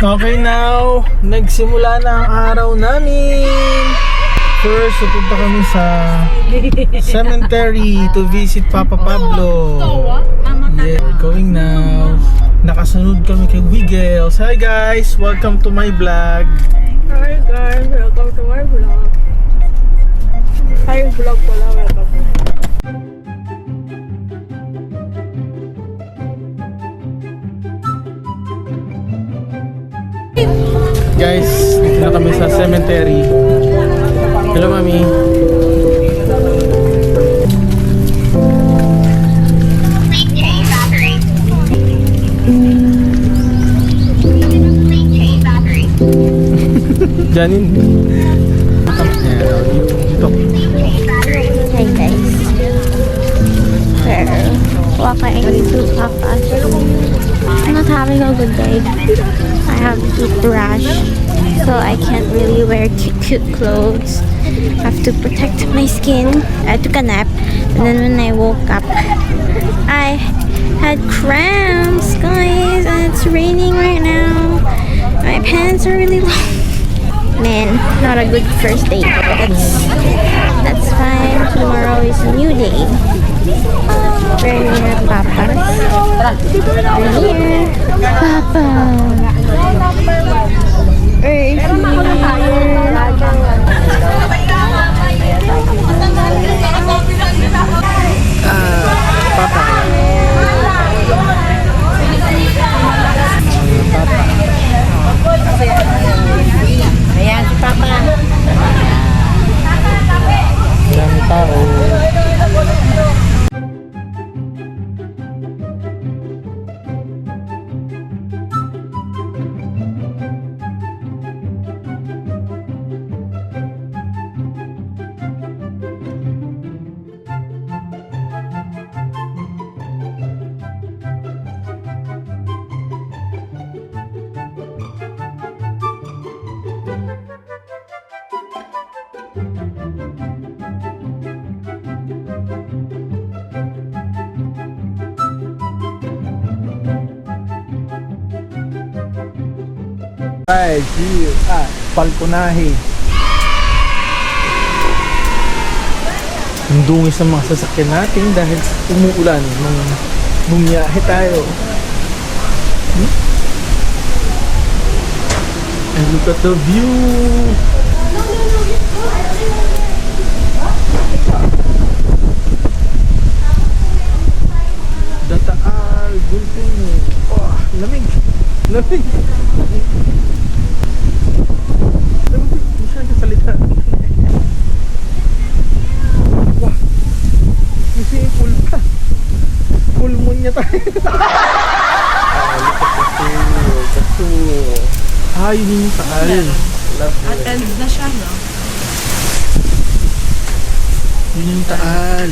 Okay, now nagsimula na ang araw namin. First, pupunta kami sa cemetery to visit Papa Pablo. Yeah, we're going now. Nakasunod kami kay Wiggles. Hi guys, welcome to my vlog. Hi guys, welcome to my vlog. Hi vlog pala, welcome to. Guys, dito na kami sa cemetery. Hello, Mami. Janin. Dito. Hi guys. We're walking to Papa. I'm not having a good day. I have toothbrush, so I can't really wear cute clothes. I have to protect my skin. I took a nap, and then when I woke up, I had cramps, guys, and it's raining right now. My pants are really long. Man, not a good first date, but that's fine. Tomorrow is a new day. We're near Papa's. We're near Papa. We're here. Papa. Ayan, si Papa. Dami tao. Right here at Palconaje. Ang dungis ng mga sasakyan natin dahil umuulan nung bumiyahe tayo. And look at the view. Dataal, Bulping. Oh, lamig. Lamig. Hindi siya nagsalita. Wow. May swimming pool pa. Full moon niya tayo. Look at the pool. Yun yung taal. Attend na siya, no? Yun yung taal.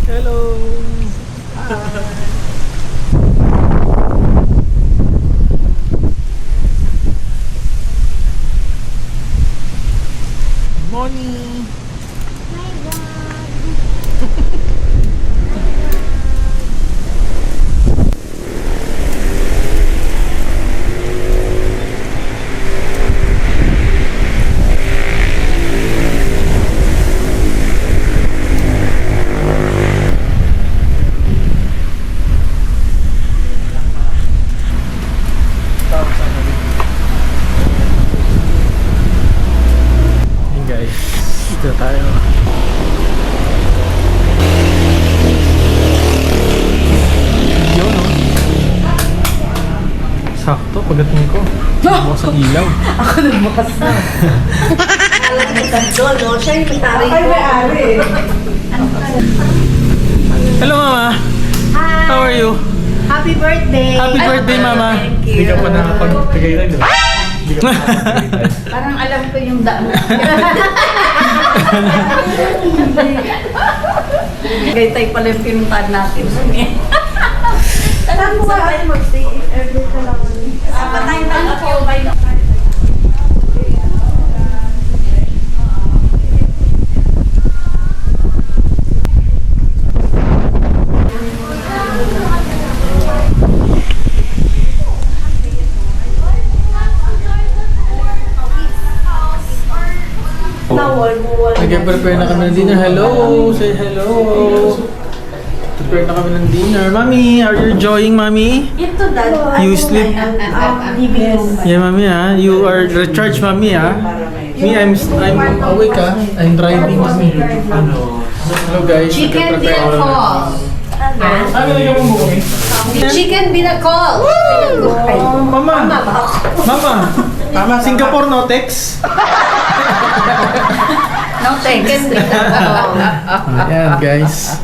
Hello. Morning. Dito tayo. Yun, no? Sakto, pagdating ko. Bukas ang ilaw. Ako nagbukas na. Alam mo tatlo, no? Siya yung may-ari ko. Hello, Mama. Hi! How are you? Happy birthday! Happy birthday, Mama. Thank you. Hindi ka pa nakapag-tagay na, di ba? Parang alam ko yung daan. Gaytay pala yung pinuntahan natin. Saan mo ka mag-stay every ka lang? Patay na Nag-prepare na kami ng dinner. Hello! Say hello! Prepare na kami ng dinner. Mami, are you enjoying, Mami? You sleep? Yeah, Mami, ha? You are recharged, Mami, ha? Me, I'm awake, ha? I'm driving, Mami. Hello, guys. Chicken binakol. Ano lagyan mo mo, Chicken binakol. Mama! Mama! Singapore, no text? No thanks. Chicken binakol. Ayan, guys.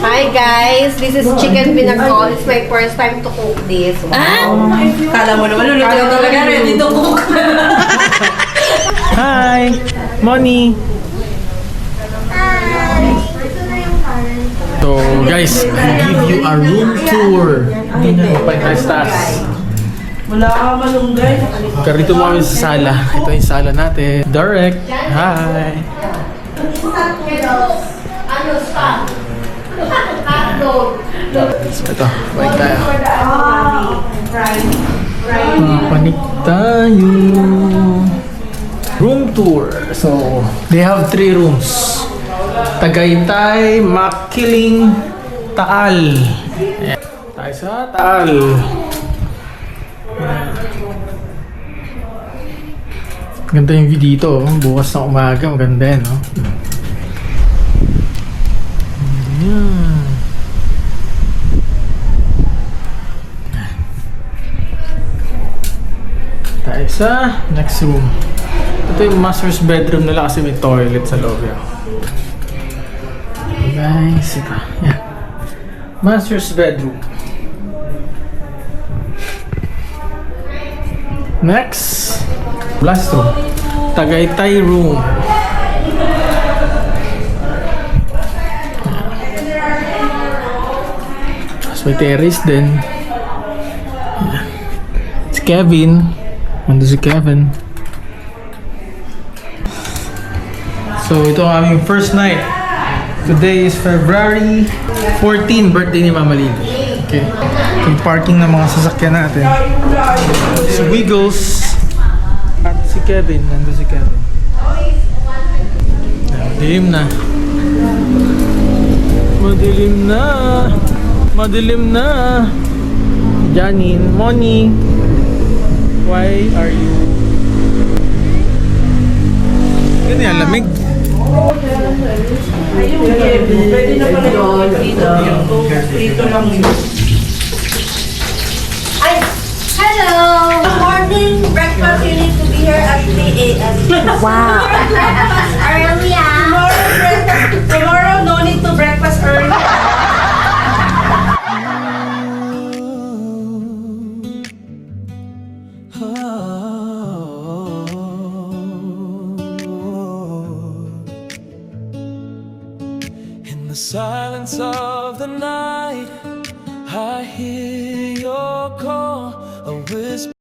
Hi guys, this is chicken binakol. It's my first time to cook this. Wow. Kala mo naman, luluto lang talaga. Ready to cook. Hi! Moni! So guys, I give you a room tour. Pagkastas. Wala ka malunggay. Karito mo kami sa sala. Ito yung sala natin. Direct. Hi! So ito, balik tayo. Panik tayo. Room tour. So, they have 3 rooms. Tagaytay, Makiling, Taal. Ayan. Tayo sa Taal. Ayan. Ganda yung view dito. Bukas ng umaga. Maganda yan, no? Ayan. Tayo sa next room. Ito yung master's bedroom nila kasi may toilet sa loob yan. Guys, ito. Yan. Master's bedroom. Next, last room. Tagaytay room. Tapos may terrace din. Yan. Si Kevin. Nandun si Kevin. So, ito ang aming first night. Today is February 14, birthday ni Mama Lily. Okay. Yung parking ng mga sasakyan natin. Si Wiggles at si Kevin. Nandun si Kevin. Madilim na. Madilim na. Madilim na. Janine, Moni. Why are you... Yan yan, lamig. Ayun, pwede na pala yung dito. Dito lang yun. Hello. Morning breakfast, you need to be here at 3 a.m. Wow. Early ah. Tomorrow, no need to breakfast early. In the silence of the night, I hear your call, a whisper